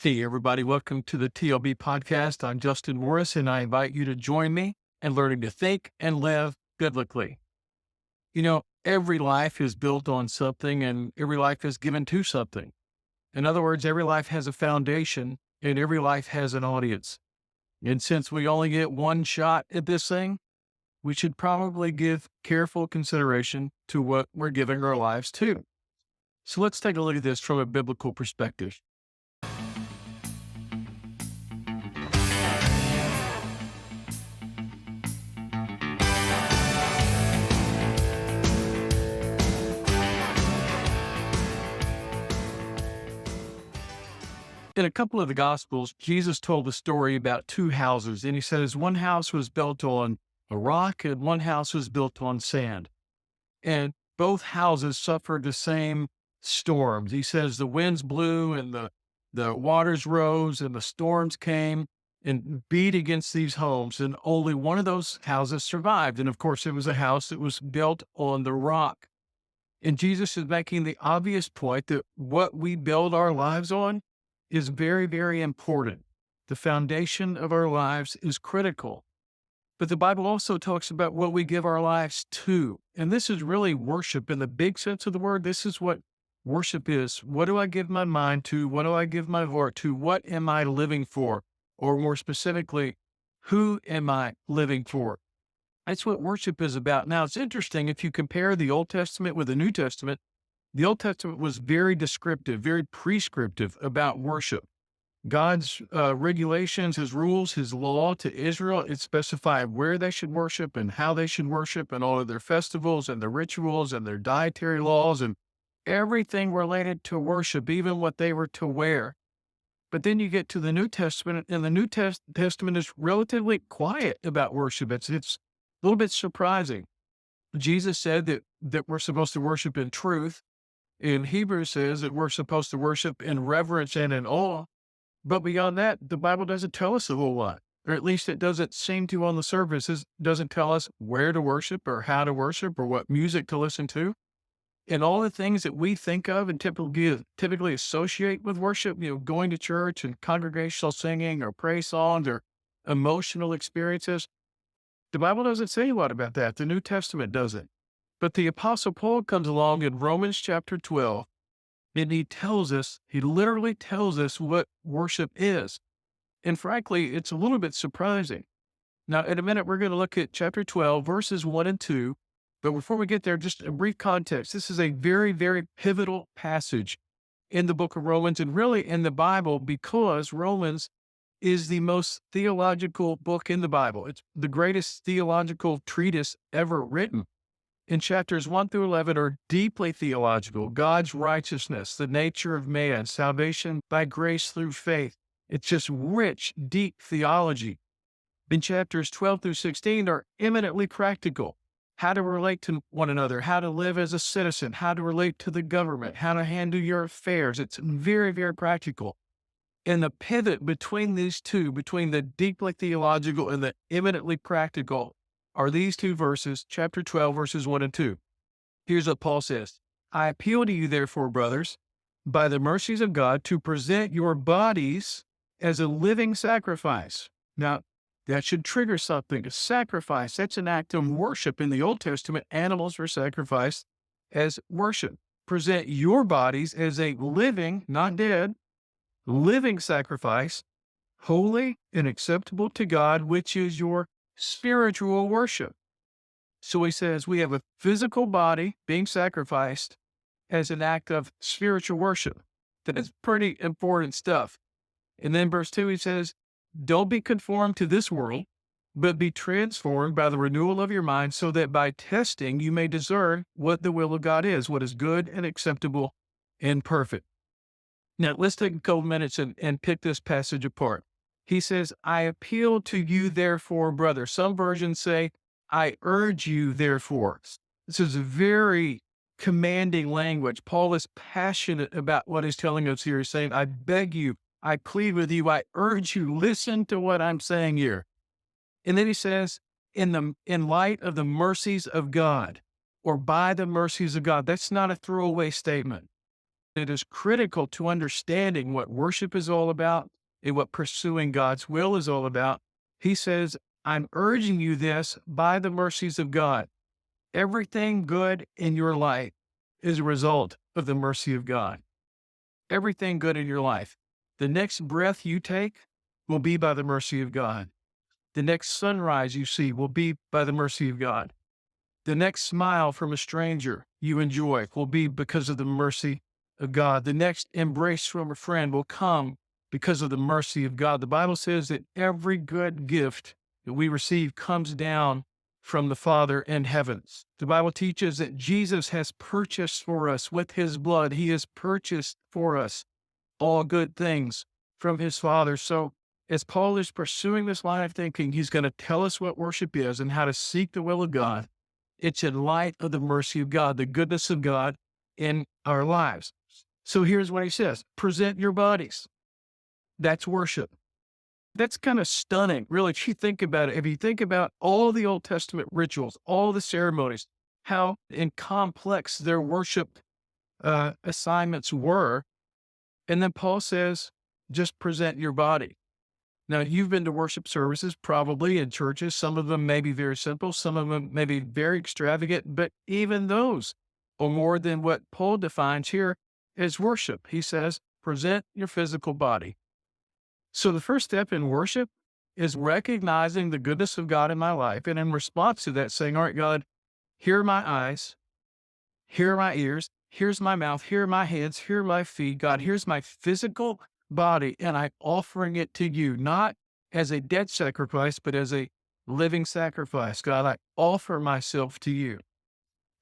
Hey, everybody, welcome to the TLB Podcast. I'm Justin Morris, and I invite you to join me in learning to think and live biblically. Every life is built on something, and every life is given to something. In other words, every life has a foundation, and every life has an audience. And since we only get one shot at this thing, we should probably give careful consideration to what we're giving our lives to. So let's take a look at this from a biblical perspective. In a couple of the Gospels, Jesus told a story about two houses, and he says one house was built on a rock and one house was built on sand. And both houses suffered the same storms. He says the winds blew and the waters rose and the storms came and beat against these homes, and only one of those houses survived. And of course, it was a house that was built on the rock. And Jesus is making the obvious point that what we build our lives on is very, very important. The foundation of our lives is critical. But the Bible also talks about what we give our lives to. And this is really worship in the big sense of the word. This is what worship is. What do I give my mind to? What do I give my heart to? What am I living for? Or more specifically, who am I living for? That's what worship is about. Now, it's interesting if you compare the Old Testament with the New Testament. The Old Testament was very descriptive, very prescriptive about worship. God's regulations, his rules, his law to Israel, it specified where they should worship and how they should worship and all of their festivals and their rituals and their dietary laws and everything related to worship, even what they were to wear. But then you get to the New Testament, and the New Testament is relatively quiet about worship. It's a little bit surprising. Jesus said that we're supposed to worship in truth. In Hebrews says that we're supposed to worship in reverence and in awe. But beyond that, the Bible doesn't tell us a whole lot, or at least it doesn't seem to on the surface. It doesn't tell us where to worship or how to worship or what music to listen to. And all the things that we think of and typically associate with worship, going to church and congregational singing or praise songs or emotional experiences, the Bible doesn't say a lot about that. The New Testament doesn't. But the Apostle Paul comes along in Romans chapter 12, and he literally tells us what worship is. And frankly, it's a little bit surprising. Now, in a minute, we're going to look at chapter 12, verses 1 and 2. But before we get there, just a brief context. This is a very, very pivotal passage in the book of Romans and really in the Bible, because Romans is the most theological book in the Bible. It's the greatest theological treatise ever written. And chapters 1 through 11 are deeply theological. God's righteousness, the nature of man, salvation by grace through faith. It's just rich, deep theology. And chapters 12 through 16 are eminently practical. How to relate to one another, how to live as a citizen, how to relate to the government, how to handle your affairs. It's very, very practical. And the pivot between these two, between the deeply theological and the eminently practical, are these two verses, chapter 12, verses 1 and 2. Here's what Paul says. I appeal to you, therefore, brothers, by the mercies of God, to present your bodies as a living sacrifice. Now, that should trigger something. A sacrifice, that's an act of worship. In the Old Testament, animals were sacrificed as worship. Present your bodies as a living, not dead, living sacrifice, holy and acceptable to God, which is your spiritual worship. So he says we have a physical body being sacrificed as an act of spiritual worship. That is pretty important stuff. And then verse 2, he says, don't be conformed to this world, but be transformed by the renewal of your mind, so that by testing you may discern what the will of God is, what is good and acceptable and perfect. Now, let's take a couple minutes and pick this passage apart. He says, I appeal to you, therefore, brother. Some versions say, I urge you, therefore. This is very commanding language. Paul is passionate about what he's telling us here. He's saying, I beg you, I plead with you, I urge you, listen to what I'm saying here. And then he says, in light of the mercies of God, or by the mercies of God. That's not a throwaway statement. It is critical to understanding what worship is all about and what pursuing God's will is all about. He says, I'm urging you this by the mercies of God. Everything good in your life is a result of the mercy of God. Everything good in your life. The next breath you take will be by the mercy of God. The next sunrise you see will be by the mercy of God. The next smile from a stranger you enjoy will be because of the mercy of God. The next embrace from a friend will come because of the mercy of God. The Bible says that every good gift that we receive comes down from the Father in heavens. The Bible teaches that Jesus has purchased for us with his blood. He has purchased for us all good things from his Father. So as Paul is pursuing this line of thinking, he's going to tell us what worship is and how to seek the will of God. It's in light of the mercy of God, the goodness of God in our lives. So here's what he says: present your bodies. That's worship. That's kind of stunning, really, if you think about it. If you think about all the Old Testament rituals, all the ceremonies, how complex their worship assignments were. And then Paul says, just present your body. Now, you've been to worship services, probably in churches. Some of them may be very simple. Some of them may be very extravagant, but even those are more than what Paul defines here as worship. He says, present your physical body. So the first step in worship is recognizing the goodness of God in my life. And in response to that, saying, all right, God, here are my eyes, here are my ears, here's my mouth, here are my hands, here are my feet. God, here's my physical body, and I'm offering it to you, not as a dead sacrifice, but as a living sacrifice. God, I offer myself to you.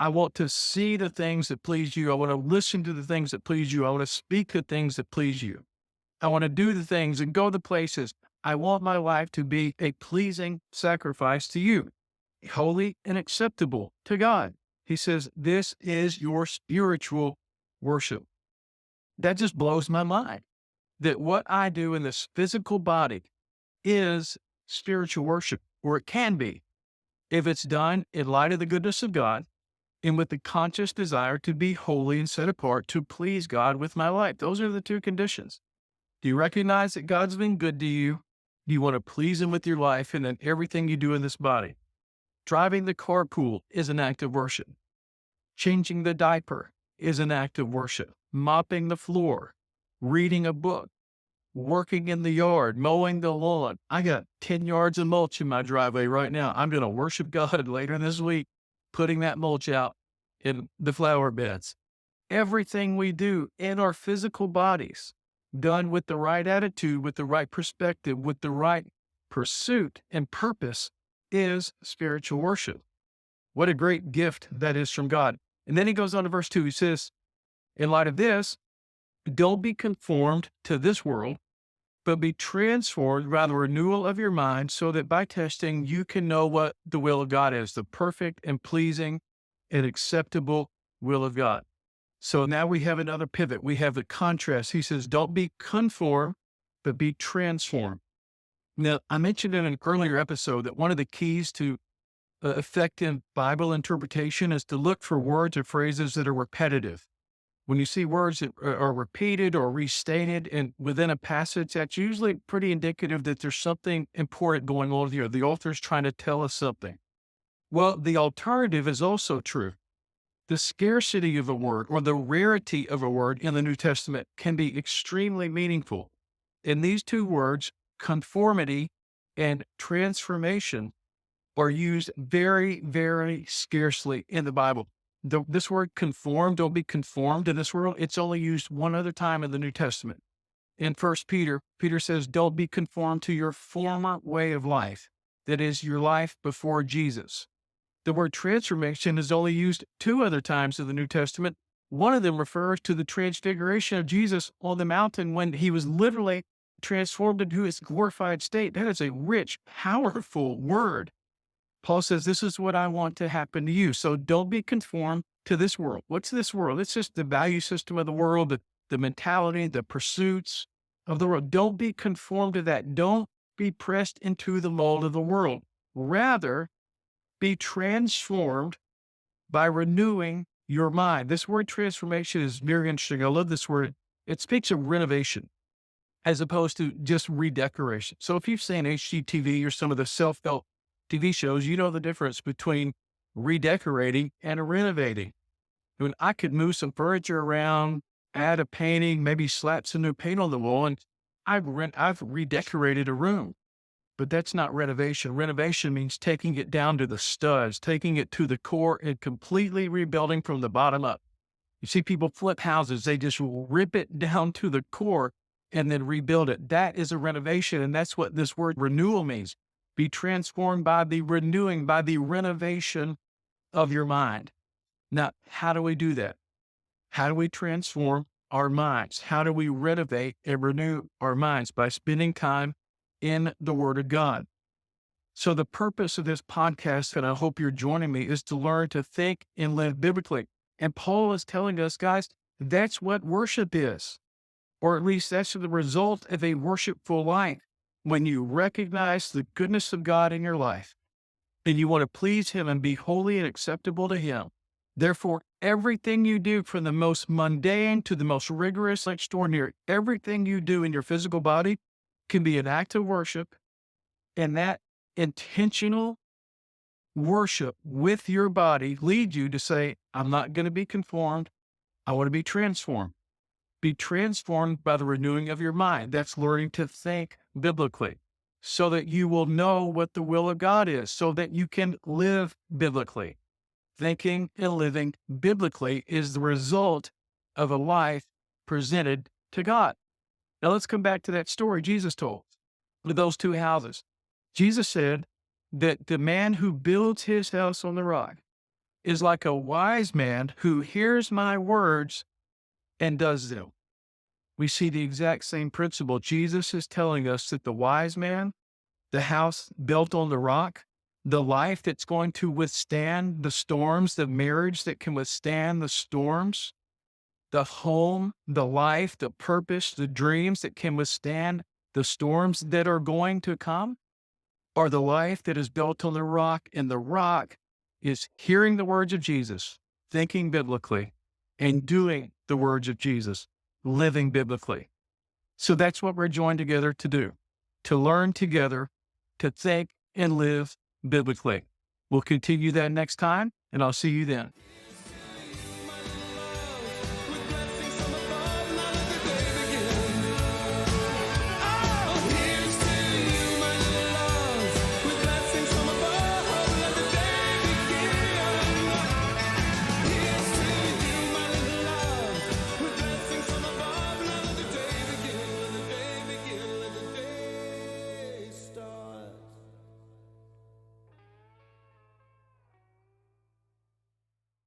I want to see the things that please you. I want to listen to the things that please you. I want to speak the things that please you. I want to do the things and go the places. I want my life to be a pleasing sacrifice to you, holy and acceptable to God. He says, this is your spiritual worship. That just blows my mind, that what I do in this physical body is spiritual worship, or it can be, if it's done in light of the goodness of God and with the conscious desire to be holy and set apart to please God with my life. Those are the two conditions. Do you recognize that God's been good to you? Do you want to please him with your life and in everything you do in this body? Driving the carpool is an act of worship. Changing the diaper is an act of worship. Mopping the floor, reading a book, working in the yard, mowing the lawn. I got 10 yards of mulch in my driveway right now. I'm going to worship God later this week, putting that mulch out in the flower beds. Everything we do in our physical bodies, done with the right attitude, with the right perspective, with the right pursuit and purpose, is spiritual worship. What a great gift that is from God. And then he goes on to verse 2. He says, in light of this, don't be conformed to this world, but be transformed by the renewal of your mind, so that by testing you can know what the will of God is, the perfect and pleasing and acceptable will of God. So now we have another pivot. We have the contrast. He says, don't be conformed, but be transformed. Now, I mentioned in an earlier episode that one of the keys to effective Bible interpretation is to look for words or phrases that are repetitive. When you see words that are repeated or restated and within a passage, that's usually pretty indicative that there's something important going on here. The author's trying to tell us something. Well, the alternative is also true. The scarcity of a word or the rarity of a word in the New Testament can be extremely meaningful. And these two words, conformity and transformation, are used very, very scarcely in the Bible. This word conform, don't be conformed to this world, it's only used one other time in the New Testament. In 1 Peter, Peter says, don't be conformed to your former way of life. That is your life before Jesus. The word transformation is only used two other times in the New Testament. One of them refers to the transfiguration of Jesus on the mountain when he was literally transformed into his glorified state. That is a rich, powerful word. Paul says, this is what I want to happen to you. So don't be conformed to this world. What's this world? It's just the value system of the world, the mentality, the pursuits of the world. Don't be conformed to that. Don't be pressed into the mold of the world. Rather, be transformed by renewing your mind. This word transformation is very interesting. I love this word. It speaks of renovation as opposed to just redecoration. So if you've seen HGTV or some of the self-help TV shows, you know the difference between redecorating and renovating. I mean, I could move some furniture around, add a painting, maybe slap some new paint on the wall, and I've redecorated a room. But that's not renovation. Renovation means taking it down to the studs, taking it to the core, and completely rebuilding from the bottom up. You see people flip houses, they just rip it down to the core and then rebuild it. That is a renovation, and that's what this word renewal means. Be transformed by the renewing, by the renovation of your mind. Now, how do we do that? How do we transform our minds? How do we renovate and renew our minds? By spending time in the Word of God. So the purpose of this podcast, and I hope you're joining me, is to learn to think and live biblically. And Paul is telling us, guys, that's what worship is. Or at least that's the result of a worshipful life. When you recognize the goodness of God in your life, and you want to please Him and be holy and acceptable to Him. Therefore, everything you do, from the most mundane to the most rigorous, extraordinary, everything you do in your physical body can be an act of worship. And that intentional worship with your body leads you to say, I'm not going to be conformed. I want to be transformed. Be transformed by the renewing of your mind. That's learning to think biblically so that you will know what the will of God is, so that you can live biblically. Thinking and living biblically is the result of a life presented to God. Now let's come back to that story Jesus told with those two houses. Jesus said that the man who builds his house on the rock is like a wise man who hears my words and does them. We see the exact same principle. Jesus is telling us that the wise man, the house built on the rock, the life that's going to withstand the storms, the marriage that can withstand the storms, the home, the life, the purpose, the dreams that can withstand the storms that are going to come, are the life that is built on the rock. And the rock is hearing the words of Jesus, thinking biblically, and doing the words of Jesus, living biblically. So that's what we're joined together to do, to learn together, to think and live biblically. We'll continue that next time, and I'll see you then.